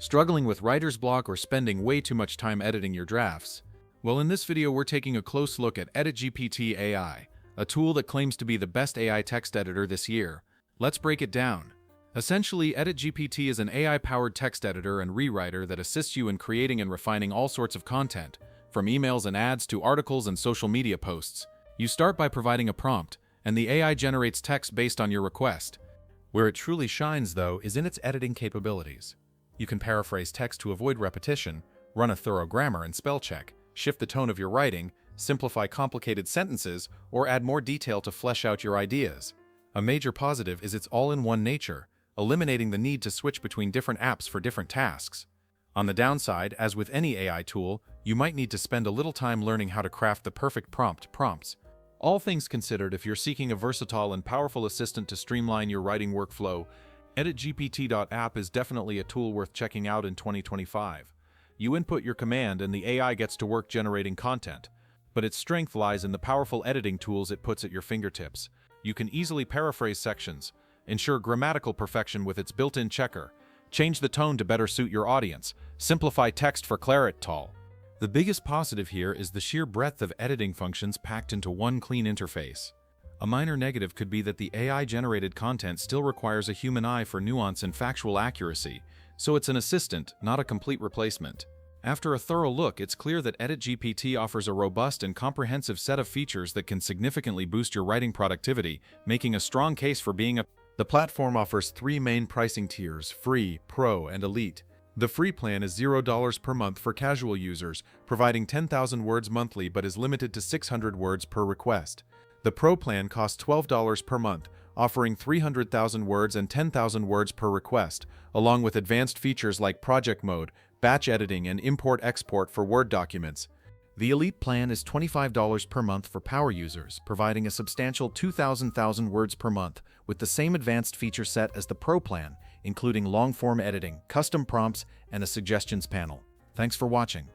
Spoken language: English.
Struggling with writer's block or spending way too much time editing your drafts? Well, in this video we're taking a close look at Editgpt AI, a tool that claims to be the best AI text editor this year. Let's break it down. Essentially, Editgpt is an AI-powered text editor and rewriter that assists you in creating and refining all sorts of content, from emails and ads to articles and social media posts. You start by providing a prompt, and the AI generates text based on your request. Where it truly shines, though, is in its editing capabilities. You can paraphrase text to avoid repetition, run a thorough grammar and spell check, shift the tone of your writing, simplify complicated sentences, or add more detail to flesh out your ideas. A major positive is its all-in-one nature, eliminating the need to switch between different apps for different tasks. On the downside, as with any AI tool, you might need to spend a little time learning how to craft the perfect prompts. All things considered, if you're seeking a versatile and powerful assistant to streamline your writing workflow, Editgpt.app is definitely a tool worth checking out in 2025. You input your command and the AI gets to work generating content, but its strength lies in the powerful editing tools it puts at your fingertips. You can easily paraphrase sections, ensure grammatical perfection with its built-in checker, change the tone to better suit your audience, simplify text for clarity. The biggest positive here is the sheer breadth of editing functions packed into one clean interface. A minor negative could be that the AI-generated content still requires a human eye for nuance and factual accuracy, so it's an assistant, not a complete replacement. After a thorough look, it's clear that Editgpt offers a robust and comprehensive set of features that can significantly boost your writing productivity, making a strong case for being a... The platform offers three main pricing tiers: Free, Pro, and Elite. The free plan is $0 per month for casual users, providing 10,000 words monthly but is limited to 600 words per request. The Pro plan costs $12 per month, offering 300,000 words and 10,000 words per request, along with advanced features like project mode, batch editing, and import-export for Word documents. The Elite plan is $25 per month for power users, providing a substantial 2,000 words per month, with the same advanced feature set as the Pro plan, including long-form editing, custom prompts, and a suggestions panel. Thanks for watching.